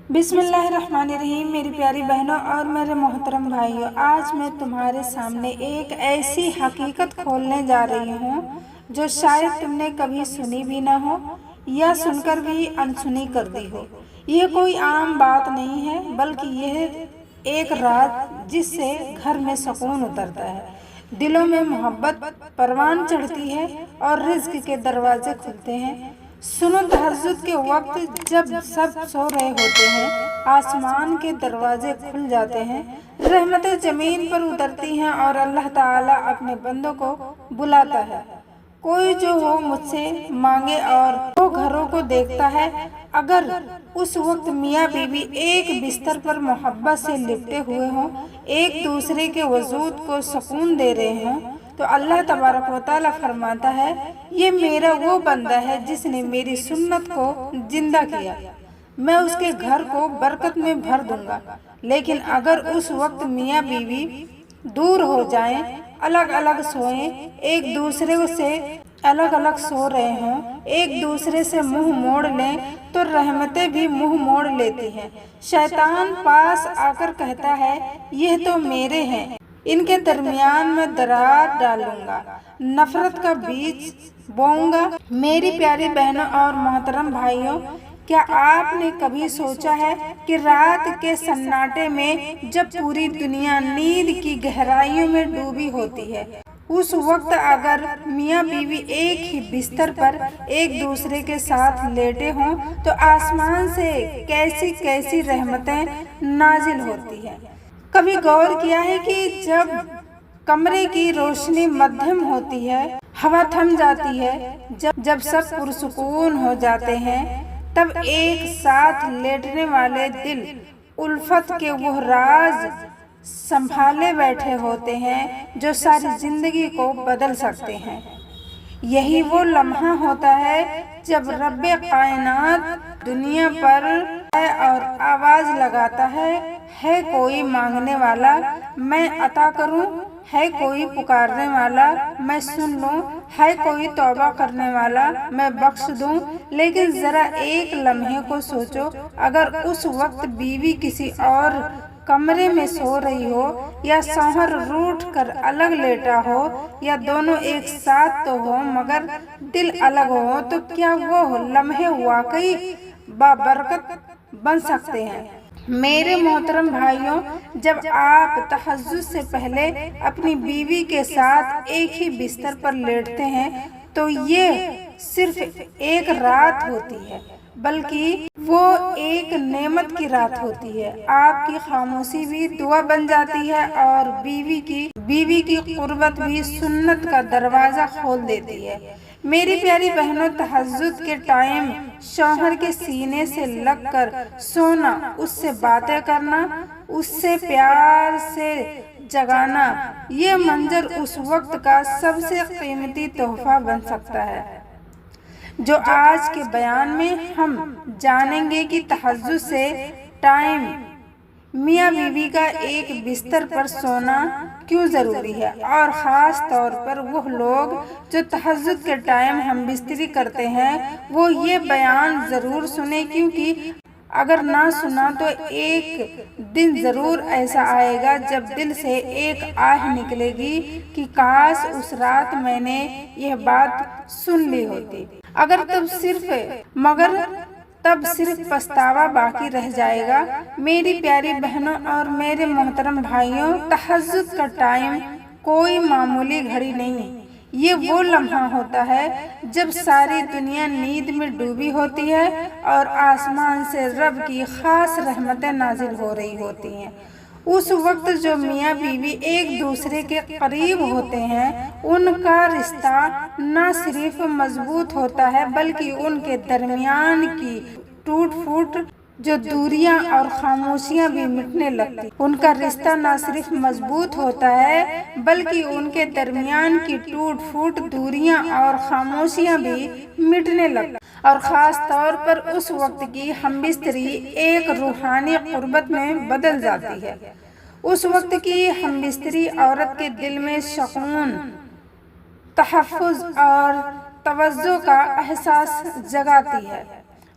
बिस्मिल्लाहिर्रहमानिर्रहीम। मेरी प्यारी बहनों और मेरे मोहतरम भाइयों, आज मैं तुम्हारे सामने एक ऐसी हकीकत खोलने जा रही हूँ जो शायद तुमने कभी सुनी भी ना हो या सुनकर भी अनसुनी कर दी हो। यह कोई आम बात नहीं है, बल्कि यह एक रात जिससे घर में सुकून उतरता है, दिलों में मोहब्बत परवान चढ़ती है और रिज़्क के दरवाजे खुलते हैं। सुनो, तहज्जुद के वक्त जब सब सो रहे होते हैं, आसमान के दरवाजे खुल जाते हैं, रहमतें जमीन पर उतरती हैं और अल्लाह ताला अपने बंदों को बुलाता है। कोई जो हो मुझसे मांगे और वो घरों को देखता है। अगर उस वक्त मियाँ बीवी एक बिस्तर पर मोहब्बत से लिपटे हुए हों, एक दूसरे के वजूद को सुकून दे रहे हों, तो अल्लाह तबारक व तआला फरमाता है, ये मेरा वो बंदा है जिसने मेरी सुन्नत को जिंदा किया, मैं उसके घर को बरकत में भर दूंगा। लेकिन अगर उस वक्त मियाँ बीवी दूर हो जाएं, अलग अलग सोएं, एक दूसरे से अलग अलग सो रहे हों, एक दूसरे से मुंह मोड़ लें, तो रहमतें भी मुंह मोड़ लेती हैं। शैतान पास आकर कहता है, यह तो मेरे हैं, इनके दरमियान में दरार डालूंगा, नफरत का बीज बोऊंगा। मेरी प्यारी बहनों और मोहतरम भाइयों, क्या आपने कभी सोचा है कि रात के सन्नाटे में जब पूरी दुनिया नींद की गहराइयों में डूबी होती है, उस वक्त अगर मियाँ बीवी एक ही बिस्तर पर एक दूसरे के साथ लेटे हों, तो आसमान से कैसी कैसी रहमतें नाजिल होती हैं। कभी गौर किया है कि जब कमरे की रोशनी मध्यम होती है, हवा थम जाती है, जब सब पुरसुकून हो जाते हैं, तब एक साथ लेटने वाले दिल उल्फत के वो राज संभाले बैठे होते हैं जो सारी जिंदगी को बदल सकते हैं। यही वो लम्हा होता है जब रब्बे कायनात दुनिया पर और आवाज लगाता है कोई मांगने वाला मैं अता करूं, है कोई पुकारने वाला मैं सुन लूं, है कोई तौबा करने वाला मैं बख्श दूं। लेकिन जरा एक लम्हे को सोचो, अगर उस वक्त बीवी किसी और कमरे में सो रही हो, या शौहर रूठ कर अलग लेटा हो, या दोनों एक साथ तो हो मगर दिल अलग हो, तो क्या वो लम्हे वाकई बाबरकत बन सकते हैं? मेरे मोहतरम भाइयों, जब आप तहज्जुद से पहले अपनी बीवी के साथ एक ही बिस्तर पर लेटते हैं, तो ये सिर्फ एक रात होती है, बल्कि वो एक नेमत की रात होती है। आपकी खामोशी भी दुआ बन जाती है और बीवी की कुर्बत भी सुन्नत का दरवाजा खोल देती है। मेरी प्यारी बहनों, तहज्जुद के टाइम शौहर के सीने से लगकर सोना, उससे बातें करना, उससे प्यार से जगाना, ये मंजर उस वक्त का सबसे कीमती तोहफा बन सकता है, जो आज के बयान में हम जानेंगे कि तहज्जुद से टाइम मियाँ बीवी का एक बिस्तर पर सोना क्यों ज़रूरी है। और ख़ास तौर पर वो लोग जो तहज्जुद के टाइम हम बिस्तरी करते हैं, वो ये बयान ज़रूर सुने, क्योंकि अगर ना सुना तो एक दिन ज़रूर ऐसा आएगा जब दिल से एक आह निकलेगी कि काश उस रात मैंने यह बात सुन ली होती। तब सिर्फ पछतावा बाकी रह जाएगा। मेरी प्यारी बहनों और मेरे मोहतरम भाइयों, तहज्जुद का टाइम कोई मामूली घड़ी नहीं, ये वो लम्हा होता है जब सारी दुनिया नींद में डूबी होती है और आसमान से रब की खास रहमतें नाजिल हो रही होती हैं। उस वक्त जो मियाँ बीवी एक दूसरे के करीब होते हैं, उनका रिश्ता न सिर्फ मजबूत होता है, बल्कि उनके दरमियान की टूट फूट जो दूरियां और खामोशियां भी मिटने लगती। उनका रिश्ता न सिर्फ मजबूत होता है, बल्कि उनके दरमियान की टूट फूट दूरियां और खामोशियां भी मिटने लगती। और ख़ास तौर पर उस वक्त की हमबिस्तरी एक रूहानी कुर्बत में बदल जाती है। उस वक्त की हमबिस्तरी औरत के दिल में सुकून, तहफ़्फ़ुज़ और तवज्जो का एहसास जगाती है।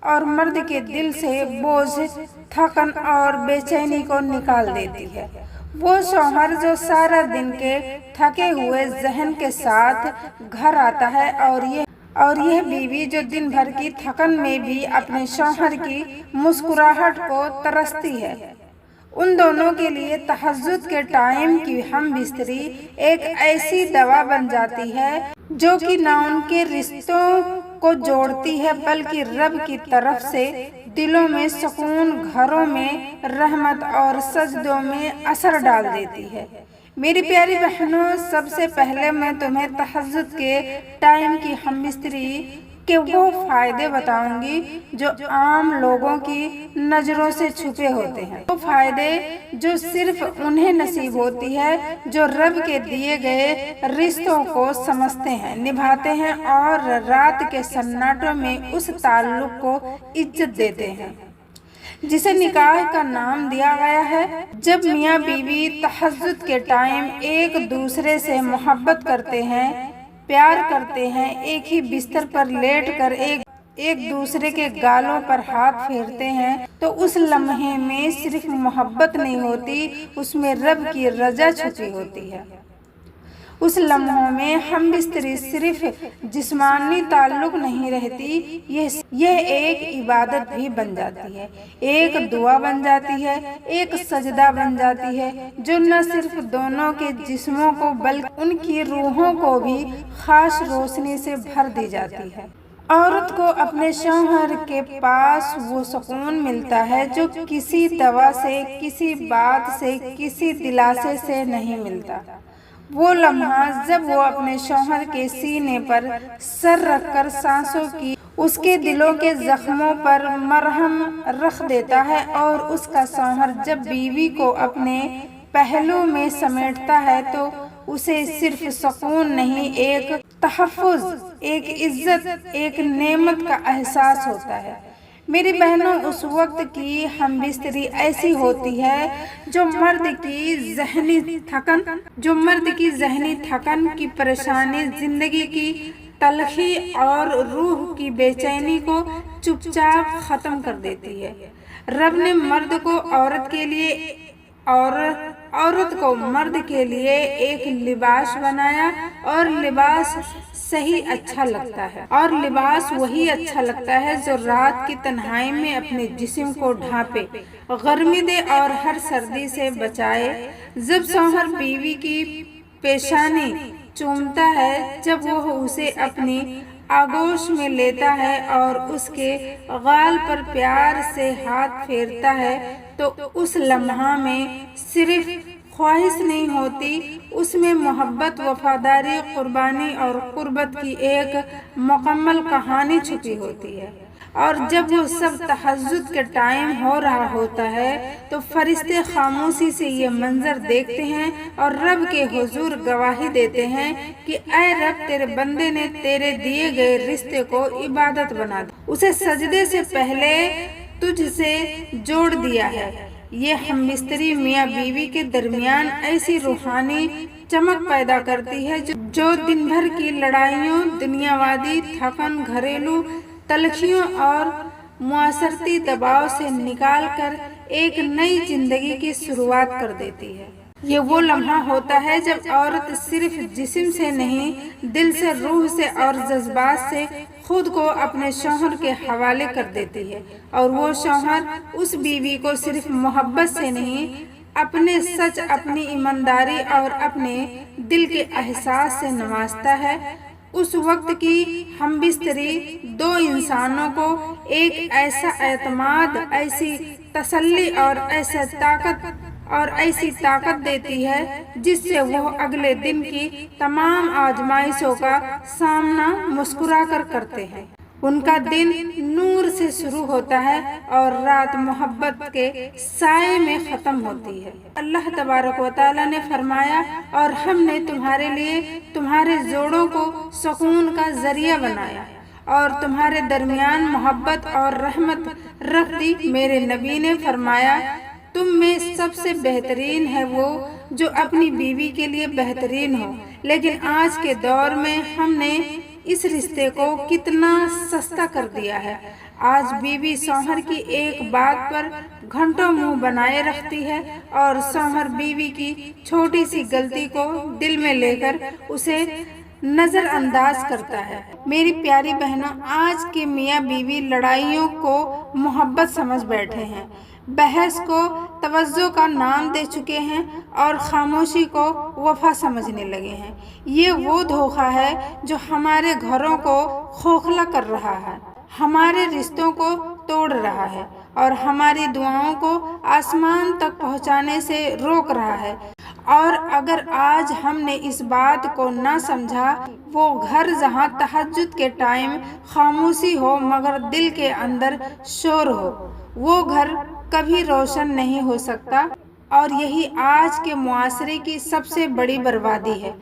और मर्द के दिल से बोझ, थकन और बेचैनी को निकाल देती है। वो शौहर जो सारा दिन के थके हुए जहन के साथ घर आता है और यह बीवी जो दिन भर की थकन में भी अपने शौहर की मुस्कुराहट को तरसती है, उन दोनों के लिए तहज्जुद के टाइम की हम बिस्तरी एक ऐसी दवा बन जाती है जो कि न उनके रिश्तों को जोड़ती है बल्कि रब की तरफ से दिलों में सुकून, घरों में रहमत और सजदों में असर डाल देती है। मेरी प्यारी बहनों, सबसे पहले मैं तुम्हें तहज्जुद के टाइम की हमबिस्तरी के वो फायदे बताऊंगी जो आम लोगों की नजरों से छुपे होते हैं। वो फायदे जो सिर्फ उन्हें नसीब होती है जो रब के दिए गए रिश्तों को समझते हैं, निभाते हैं और रात के सन्नाटों में उस ताल्लुक को इज्जत देते हैं जिसे निकाह का नाम दिया गया है। जब मियाँ बीवी तहज्जुद के टाइम एक दूसरे से मोहब्बत करते हैं, प्यार करते हैं, एक ही बिस्तर पर लेटकर एक दूसरे के गालों पर हाथ फेरते हैं, तो उस लम्हे में सिर्फ मोहब्बत नहीं होती, उसमें रब की रजा छुपी होती है। उस लम्हों में हम बिस्तरी सिर्फ जिस्मानी ताल्लुक नहीं रहती, यह एक इबादत भी बन जाती है, एक दुआ बन जाती है, एक सजदा बन जाती है जो न सिर्फ दोनों के जिस्मों को बल्कि उनकी रूहों को भी खास रोशनी से भर दी जाती है। औरत को अपने शौहर के पास वो सुकून मिलता है जो किसी दवा से, किसी बात से, किसी दिलासे से नहीं मिलता। वो लम्हा जब वो अपने शौहर के सीने पर सर रखकर सांसों की उसके दिलों के जख्मों पर मरहम रख देता है और उसका शौहर जब बीवी को अपने पहलू में समेटता है तो उसे सिर्फ सुकून नहीं, एक तहफ़्फ़ुज़, एक इज्जत, एक नेमत का एहसास होता है। मेरी बहनों, उस वक्त की हमबिस्तरी ऐसी होती है जो मर्द की जहनी थकन की परेशानी, जिंदगी की तलखी और रूह की बेचैनी को चुपचाप खत्म कर देती है। रब ने मर्द को औरत के लिए और औरत को मर्द के लिए एक लिबास बनाया और लिबास सही अच्छा लगता है और लिबास वही अच्छा लगता है जो रात की तन्हाई में अपने जिस्म को ढांपे, गर्मी दे और हर सर्दी से बचाए। जब शौहर बीवी की पेशानी चूमता है, जब वह उसे अपनी आगोश में लेता है और उसके गाल पर प्यार से हाथ फेरता है, तो उस लम्हा में सिर्फ ख्वाहिश नहीं होती, उसमें मोहब्बत, वफादारी, कुर्बानी और कुर्बत की एक मुकम्मल कहानी छुपी होती है। और जब वो सब तहज्जुद के टाइम हो रहा होता है तो फरिश्ते खामोशी से ये मंजर देखते हैं और रब के हुजूर गवाही देते हैं कि ऐ रब, तेरे बंदे ने तेरे दिए गए रिश्ते को इबादत बना दिया, उसे सजदे से पहले तुझसे जोड़ दिया है। ये हमबिस्तरी मियाँ बीवी के दरमियान ऐसी रूहानी चमक पैदा करती है जो दिन भर की लड़ाइयों, दुनियावादी थकन, घरेलू तलखियों और मुआसरती दबाव से निकालकर एक नई जिंदगी की शुरुआत कर देती है। ये वो लम्हा होता है जब औरत सिर्फ जिस्म से नहीं, दिल से, रूह से और जज्बात से खुद को अपने शौहर के हवाले कर देती है और वो शौहर उस बीवी को सिर्फ मोहब्बत से नहीं, अपने सच, अपनी ईमानदारी और अपने दिल के एहसास से नवाजता है। उस वक्त की हमबिस्तरी दो इंसानों को एक ऐसा एतमाद, ऐसी तसल्ली और ऐसी ताकत देती है जिससे वो अगले दिन की तमाम आजमाइशों का सामना मुस्कुरा कर करते हैं। उनका दिन नूर से शुरू होता है और रात मोहब्बत के साए में ख़त्म होती है। अल्लाह तबारक व तआला ने फरमाया, और हमने तुम्हारे लिए तुम्हारे जोड़ों को सुकून का जरिया बनाया और तुम्हारे दरमियान मोहब्बत और रहमत रख दी। मेरे नबी ने फरमाया, तुम में सबसे बेहतरीन है वो जो अपनी बीवी के लिए बेहतरीन हो। लेकिन आज के दौर में हमने इस रिश्ते को कितना सस्ता कर दिया है। आज बीवी शौहर की एक बात पर घंटों मुंह बनाए रखती है और शौहर बीवी की छोटी सी गलती को दिल में लेकर उसे नजरअंदाज करता है। मेरी प्यारी बहनों, आज के मियाँ बीवी लड़ाइयों को मोहब्बत समझ बैठे हैं, बहस को तवज्जो का नाम दे चुके हैं और खामोशी को वफा समझने लगे हैं। ये वो धोखा है जो हमारे घरों को खोखला कर रहा है, हमारे रिश्तों को तोड़ रहा है और हमारी दुआओं को आसमान तक पहुंचाने से रोक रहा है। और अगर आज हमने इस बात को ना समझा, वो घर जहां तहज्जुद के टाइम खामोशी हो मगर दिल के अंदर शोर हो, वो घर कभी रोशन नहीं हो सकता। और यही आज के मुआशरे की सबसे बड़ी बर्बादी है।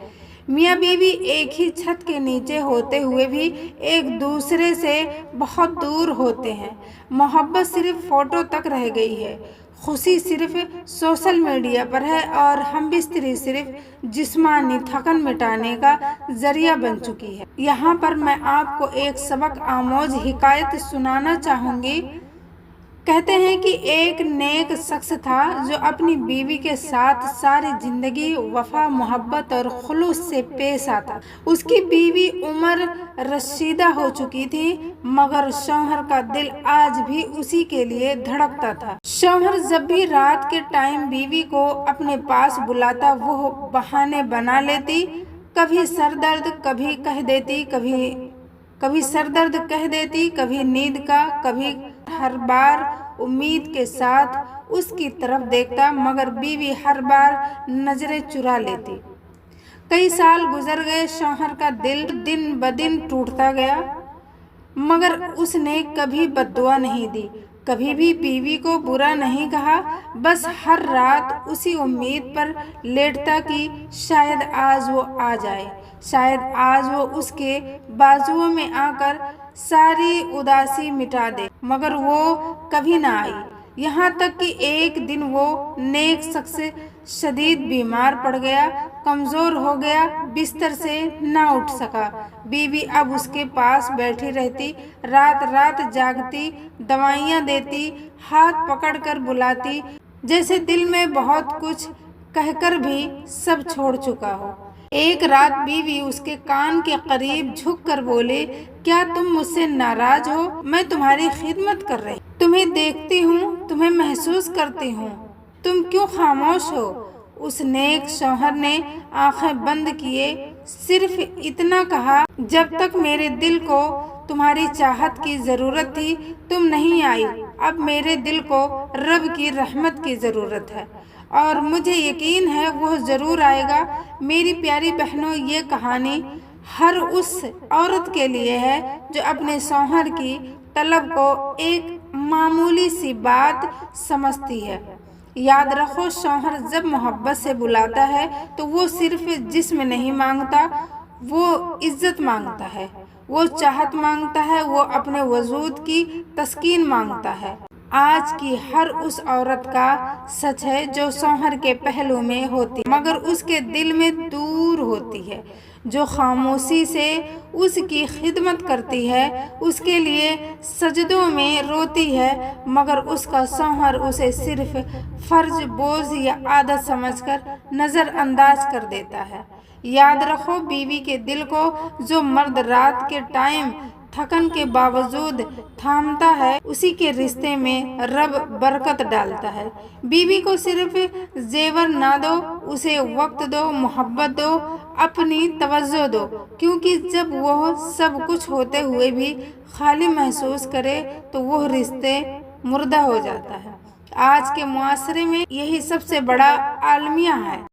मियाँ बीवी एक ही छत के नीचे होते हुए भी एक दूसरे से बहुत दूर होते हैं। मोहब्बत सिर्फ फोटो तक रह गई है, खुशी सिर्फ सोशल मीडिया पर है और हम बिस्तरी सिर्फ जिस्मानी थकन मिटाने का जरिया बन चुकी है। यहाँ पर मैं आपको एक सबक आमोज हिकायत सुनाना चाहूँगी। कहते हैं कि एक नेक शख्स था जो अपनी बीवी के साथ सारी जिंदगी वफा, मोहब्बत और खुलूस से पेश आता। उसकी बीवी उम्र रशीदा हो चुकी थी मगर शौहर का दिल आज भी उसी के लिए धड़कता था। शौहर जब भी रात के टाइम बीवी को अपने पास बुलाता, वो बहाने बना लेती। कभी सर दर्द कह देती, कभी नींद का, कभी हर बार उम्मीद के साथ उसकी तरफ देखता मगर बीवी हर बार नजरें चुरा लेती। कई साल गुजर गए, शौहर का दिल दिन ब दिन टूटता गया मगर उसने कभी बद्दुआ नहीं दी, कभी भी बीवी को बुरा नहीं कहा। बस हर रात उसी उम्मीद पर लेटता कि शायद आज वो आ जाए, शायद आज वो उसके बाजुओं में आकर सारी उदासी मिटा दे, मगर वो कभी ना आई। यहाँ तक कि एक दिन वो नेक शख्स शदीद बीमार पड़ गया, कमज़ोर हो गया, बिस्तर से ना उठ सका। बीवी अब उसके पास बैठी रहती, रात रात जागती, दवाइयाँ देती, हाथ पकड़कर बुलाती, जैसे दिल में बहुत कुछ कहकर भी सब छोड़ चुका हो। एक रात बीवी उसके कान के करीब झुककर बोले, क्या तुम मुझसे नाराज हो? मैं तुम्हारी खिदमत कर रही, तुम्हें देखती हूँ, तुम्हें महसूस करती हूँ, तुम क्यों खामोश हो? उस नेक शौहर ने आंखें बंद किए सिर्फ इतना कहा, जब तक मेरे दिल को तुम्हारी चाहत की जरूरत थी तुम नहीं आई, अब मेरे दिल को रब की रहमत की जरूरत है और मुझे यकीन है वो ज़रूर आएगा। मेरी प्यारी बहनों, ये कहानी हर उस औरत के लिए है जो अपने शौहर की तलब को एक मामूली सी बात समझती है। याद रखो, शौहर जब मोहब्बत से बुलाता है तो वो सिर्फ जिस्म नहीं मांगता, वो इज्जत मांगता है, वो चाहत मांगता है, वो अपने वजूद की तस्कीन मांगता है। आज की हर उस औरत का सच है जो शौहर के पहलू में होती मगर उसके दिल में दूर होती है, जो खामोशी से उसकी खिदमत करती है, उसके लिए सजदों में रोती है मगर उसका शौहर उसे सिर्फ फर्ज, बोझ या आदत समझकर नज़रअंदाज कर देता है। याद रखो, बीवी के दिल को जो मर्द रात के टाइम थकन के बावजूद थामता है, उसी के रिश्ते में रब बरकत डालता है। बीवी को सिर्फ जेवर ना दो, उसे वक्त दो, मोहब्बत दो, अपनी तवज्जो दो, क्योंकि जब वो सब कुछ होते हुए भी खाली महसूस करे तो वो रिश्ते मुर्दा हो जाता है। आज के मुआशरे में यही सबसे बड़ा आलमिया है।